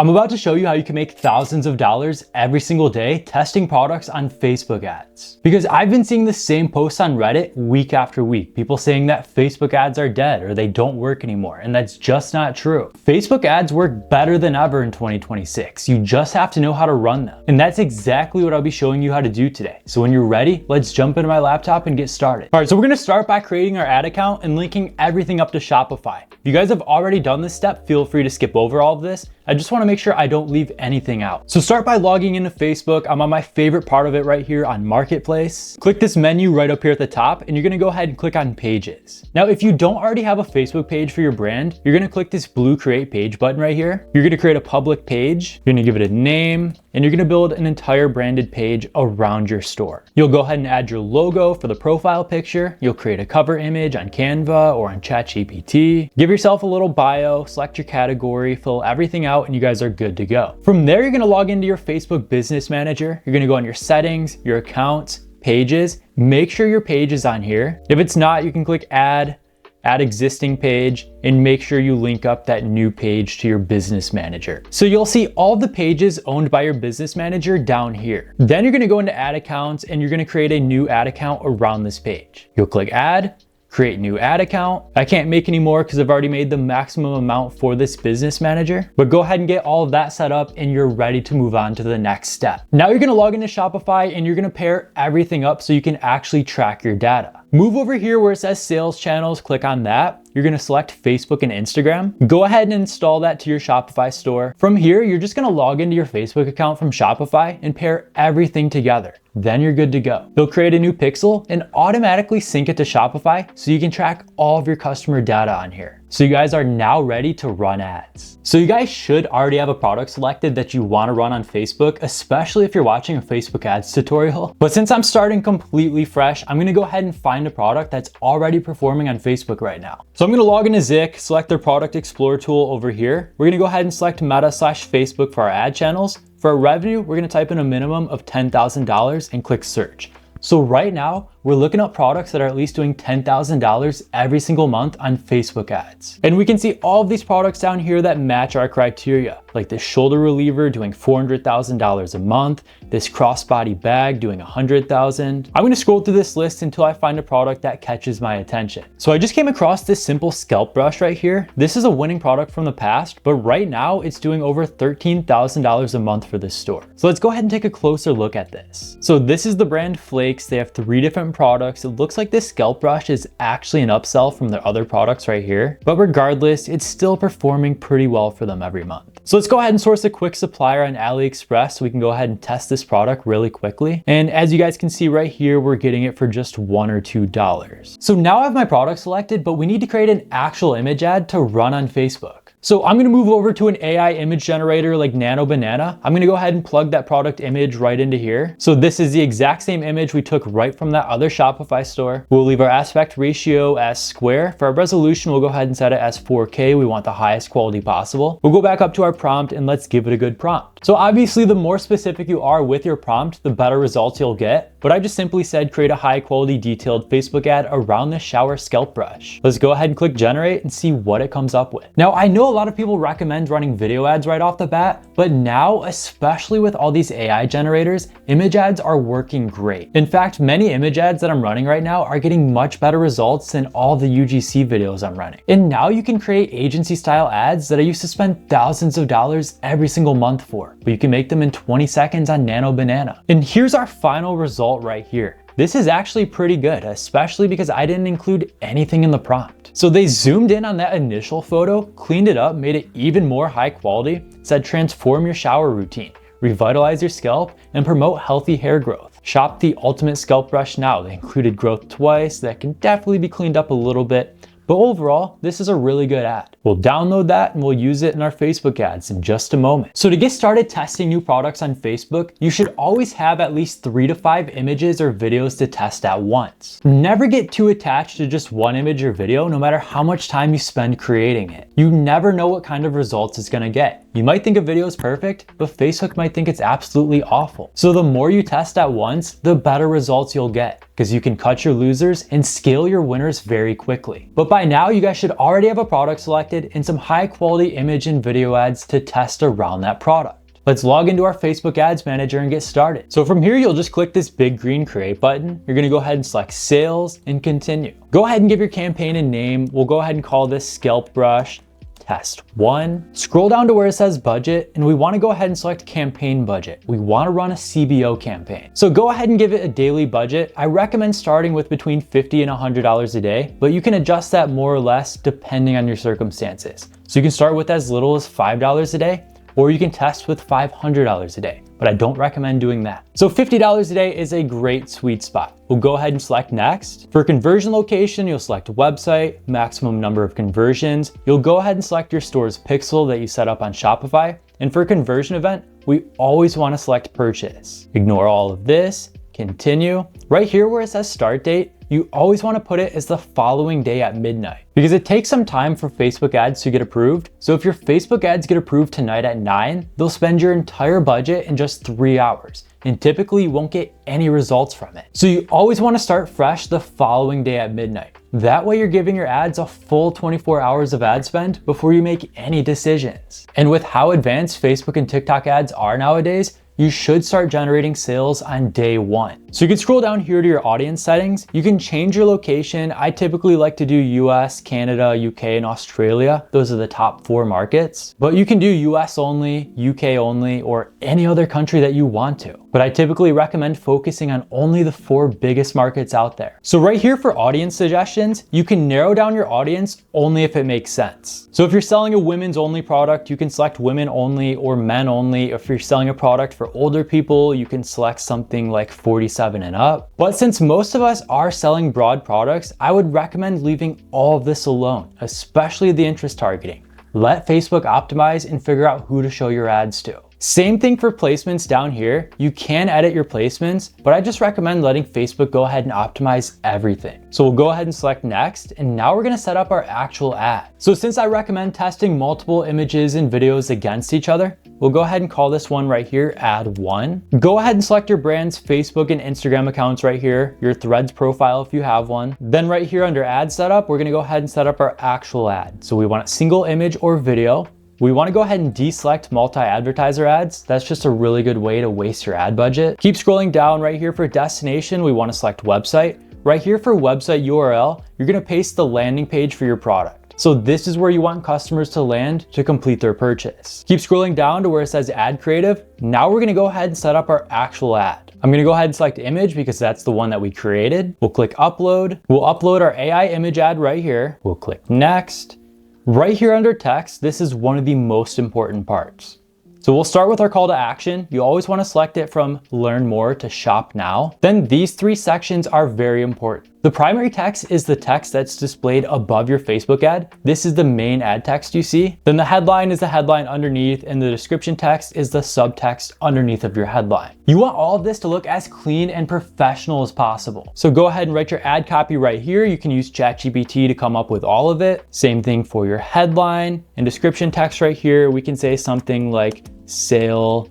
I'm about to show you how you can make thousands of dollars every single day testing products on Facebook ads. Because I've been seeing the same posts on Reddit week after week. People saying that Facebook ads are dead or they don't work anymore, and that's just not true. Facebook ads work better than ever in 2026. You just have to know how to run them. And that's exactly what I'll be showing you how to do today. So when you're ready, let's jump into my laptop and get started. All right, so we're gonna start by creating our ad account and linking everything up to Shopify. If you guys have already done this step, feel free to skip over all of this. I just wanna make sure I don't leave anything out. So start by logging into Facebook. I'm on my favorite part of it right here on Marketplace. Click this menu right up here at the top, and you're gonna go ahead and click on Pages. Now, if you don't already have a Facebook page for your brand, you're gonna click this blue Create Page button right here. You're gonna create a public page. You're gonna give it a name, and you're gonna build an entire branded page around your store. You'll go ahead and add your logo for the profile picture. You'll create a cover image on Canva or on ChatGPT. Give yourself a little bio, select your category, fill everything out, and you guys are good to go. From there, you're gonna log into your Facebook Business Manager. You're gonna go on your settings, your accounts, pages. Make sure your page is on here. If it's not, you can click add existing page, and make sure you link up that new page to your business manager. So you'll see all the pages owned by your business manager down here. Then you're gonna go into ad accounts, and you're gonna create a new ad account around this page. You'll click add, create new ad account. I can't make any more because I've already made the maximum amount for this business manager, but go ahead and get all of that set up and you're ready to move on to the next step. Now you're gonna log into Shopify and you're gonna pair everything up so you can actually track your data. Move over here where it says sales channels, click on that. You're gonna select Facebook and Instagram. Go ahead and install that to your Shopify store. From here, you're just gonna log into your Facebook account from Shopify and pair everything together. Then you're good to go. You'll create a new pixel and automatically sync it to Shopify so you can track all of your customer data on here. So you guys are now ready to run ads. So you guys should already have a product selected that you want to run on Facebook, especially if you're watching a Facebook ads tutorial. But since I'm starting completely fresh, I'm gonna go ahead and find a product that's already performing on Facebook right now. So I'm gonna log into Zik, select their product explorer tool over here. We're gonna go ahead and select Meta/Facebook for our ad channels. For our revenue, we're gonna type in a minimum of $10,000 and click search. So right now, we're looking at products that are at least doing $10,000 every single month on Facebook ads. And we can see all of these products down here that match our criteria, like this shoulder reliever doing $400,000 a month, this crossbody bag doing $100,000. I'm gonna scroll through this list until I find a product that catches my attention. So I just came across this simple scalp brush right here. This is a winning product from the past, but right now it's doing over $13,000 a month for this store. So let's go ahead and take a closer look at this. So this is the brand Flakes. They have 3 different products. It looks like this scalp brush is actually an upsell from their other products right here, but regardless, it's still performing pretty well for them every month. So let's go ahead and source a quick supplier on AliExpress so we can go ahead and test this product really quickly. And as you guys can see right here, we're getting it for just $1 or $2. So now I have my product selected, but we need to create an actual image ad to run on Facebook. So I'm gonna move over to an AI image generator like Nano Banana. I'm gonna go ahead and plug that product image right into here. So this is the exact same image we took right from that other Shopify store. We'll leave our aspect ratio as square. For our resolution, we'll go ahead and set it as 4K. We want the highest quality possible. We'll go back up to our prompt and let's give it a good prompt. So obviously the more specific you are with your prompt, the better results you'll get. But I just simply said create a high quality detailed Facebook ad around the shower scalp brush. Let's go ahead and click generate and see what it comes up with. Now I know a lot of people recommend running video ads right off the bat, but now, especially with all these AI generators, image ads are working great. In fact, many image ads that I'm running right now are getting much better results than all the UGC videos I'm running. And now you can create agency style ads that I used to spend thousands of dollars every single month for, but you can make them in 20 seconds on Nano Banana. And here's our final result right here. This is actually pretty good, especially because I didn't include anything in the prompt. So they zoomed in on that initial photo, cleaned it up, made it even more high quality, said transform your shower routine, revitalize your scalp, and promote healthy hair growth. Shop the ultimate scalp brush now. They included growth twice that can definitely be cleaned up a little bit. But overall, this is a really good ad. We'll download that and we'll use it in our Facebook ads in just a moment. So to get started testing new products on Facebook, you should always have at least 3 to 5 images or videos to test at once. Never get too attached to just one image or video, no matter how much time you spend creating it. You never know what kind of results it's gonna get. You might think a video is perfect, but Facebook might think it's absolutely awful. So the more you test at once, the better results you'll get, because you can cut your losers and scale your winners very quickly. But by now, you guys should already have a product selected and some high quality image and video ads to test around that product. Let's log into our Facebook Ads Manager and get started. So from here, you'll just click this big green create button. You're gonna go ahead and select sales and continue. Go ahead and give your campaign a name. We'll go ahead and call this Scalp Brush Test 1. Scroll down to where it says budget, and we wanna go ahead and select campaign budget. We wanna run a CBO campaign. So go ahead and give it a daily budget. I recommend starting with between $50 and $100 a day, but you can adjust that more or less depending on your circumstances. So you can start with as little as $5 a day, or you can test with $500 a day, but I don't recommend doing that. So $50 a day is a great sweet spot. We'll go ahead and select next. For conversion location, you'll select website, maximum number of conversions. You'll go ahead and select your store's pixel that you set up on Shopify. And for conversion event, we always want to select purchase. Ignore all of this, continue. Right here where it says start date, you always want to put it as the following day at midnight, because it takes some time for Facebook ads to get approved. So if your Facebook ads get approved tonight at 9, they'll spend your entire budget in just 3 hours. And typically you won't get any results from it. So you always want to start fresh the following day at midnight. That way you're giving your ads a full 24 hours of ad spend before you make any decisions. And with how advanced Facebook and TikTok ads are nowadays, you should start generating sales on day 1. So you can scroll down here to your audience settings. You can change your location. I typically like to do US, Canada, UK, and Australia. Those are the top 4 markets. But you can do US only, UK only, or any other country that you want to. But I typically recommend focusing on only the 4 biggest markets out there. So right here for audience suggestions, you can narrow down your audience only if it makes sense. So if you're selling a women's only product, you can select women only or men only. If you're selling a product for older people, you can select something like 47 and up. But since most of us are selling broad products, I would recommend leaving all of this alone, especially the interest targeting. Let Facebook optimize and figure out who to show your ads to. Same thing for placements down here. You can edit your placements, but I just recommend letting Facebook go ahead and optimize everything. So we'll go ahead and select next, and now we're gonna set up our actual ad. So since I recommend testing multiple images and videos against each other, we'll go ahead and call this one right here, ad 1. Go ahead and select your brand's Facebook and Instagram accounts right here, your Threads profile if you have one. Then right here under ad setup, we're gonna go ahead and set up our actual ad. So we want a single image or video. We want to go ahead and deselect multi-advertiser ads. That's just a really good way to waste your ad budget. Keep scrolling down. Right here for destination, we want to select website. Right here for website URL, you're going to paste the landing page for your product. So this is where you want customers to land to complete their purchase. Keep scrolling down to where it says ad creative. Now we're going to go ahead and set up our actual ad. I'm going to go ahead and select image because that's the one that we created. We'll click upload. We'll upload our AI image ad right here. We'll click next. Right here under text, this is one of the most important parts. So we'll start with our call to action. You always want to select it from learn more to shop now. Then these 3 sections are very important. The primary text is the text that's displayed above your Facebook ad. This is the main ad text you see. Then the headline is the headline underneath, and the description text is the subtext underneath of your headline. You want all of this to look as clean and professional as possible. So go ahead and write your ad copy right here. You can use ChatGPT to come up with all of it. Same thing for your headline and description text right here. We can say something like sale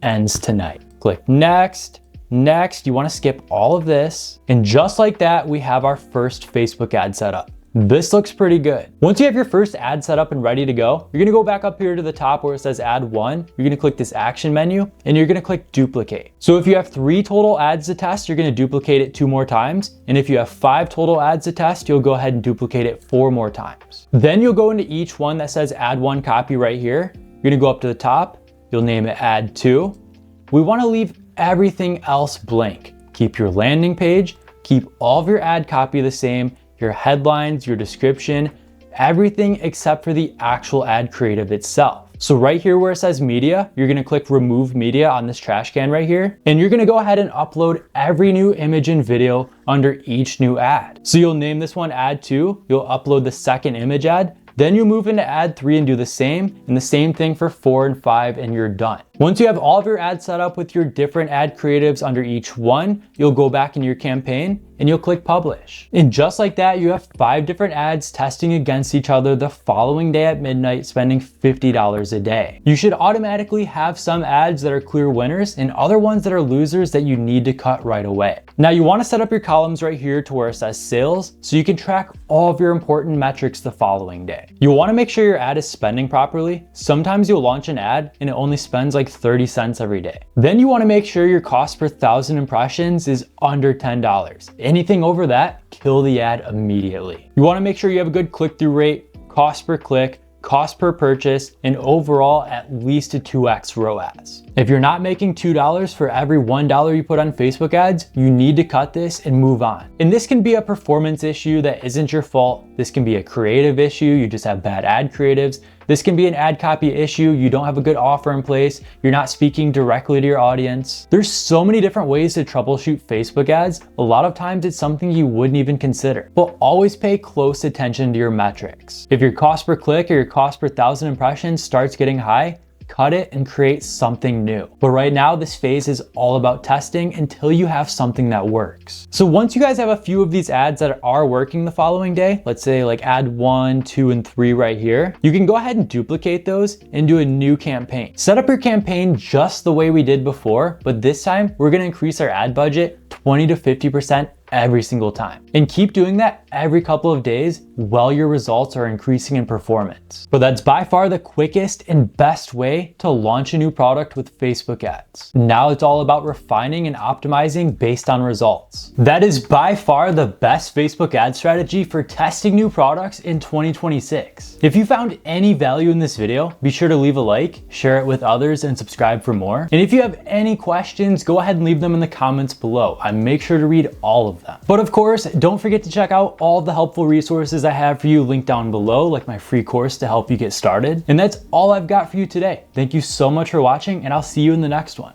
ends tonight. Click next. Next, you want to skip all of this. And just like that, we have our first Facebook ad set up. This looks pretty good. Once you have your first ad set up and ready to go, you're gonna go back up here to the top where it says ad 1. You're gonna click this action menu and you're gonna click duplicate. So if you have 3 total ads to test, you're gonna duplicate it 2 more times. And if you have 5 total ads to test, you'll go ahead and duplicate it 4 more times. Then you'll go into each one that says ad 1 copy right here. You're gonna go up to the top. You'll name it ad 2. We wanna leave everything else blank. Keep your landing page, keep all of your ad copy the same, your headlines, your description, everything except for the actual ad creative itself. So right here where it says media, you're gonna click remove media on this trash can right here, and you're gonna go ahead and upload every new image and video under each new ad. So you'll name this one ad 2, you'll upload the second image ad, then you move into ad 3 and do the same, and the same thing for 4 and 5, and you're done. Once you have all of your ads set up with your different ad creatives under each one, you'll go back in your campaign and you'll click publish. And just like that, you have 5 different ads testing against each other the following day at midnight, spending $50 a day. You should automatically have some ads that are clear winners and other ones that are losers that you need to cut right away. Now you want to set up your columns right here to where it says sales so you can track all of your important metrics the following day. You want to make sure your ad is spending properly. Sometimes you'll launch an ad and it only spends like 30 cents every day. Then you want to make sure your cost per 1,000 impressions is under $10. Anything over that, kill the ad immediately. You want to make sure you have a good click-through rate, cost per click, cost per purchase, and overall at least a 2x ROAS. If you're not making $2 for every $1 you put on Facebook ads, you need to cut this and move on. And this can be a performance issue that isn't your fault. This can be a creative issue. You just have bad ad creatives. This can be an ad copy issue. You don't have a good offer in place. You're not speaking directly to your audience. There's so many different ways to troubleshoot Facebook ads. A lot of times it's something you wouldn't even consider, but always pay close attention to your metrics. If your cost per click or your cost per 1,000 impressions starts getting high, cut it and create something new. But right now, this phase is all about testing until you have something that works. So once you guys have a few of these ads that are working the following day, let's say like ad 1, 2, and 3 right here, you can go ahead and duplicate those and do a new campaign. Set up your campaign just the way we did before, but this time we're gonna increase our ad budget 20 to 50% every single time. And keep doing that every couple of days while your results are increasing in performance. But that's by far the quickest and best way to launch a new product with Facebook ads. Now it's all about refining and optimizing based on results. That is by far the best Facebook ad strategy for testing new products in 2026. If you found any value in this video, be sure to leave a like, share it with others, and subscribe for more. And if you have any questions, go ahead and leave them in the comments below. I make sure to read all of them. But of course, don't forget to check out all the helpful resources I have for you linked down below, like my free course to help you get started. And that's all I've got for you today. Thank you so much for watching, and I'll see you in the next one.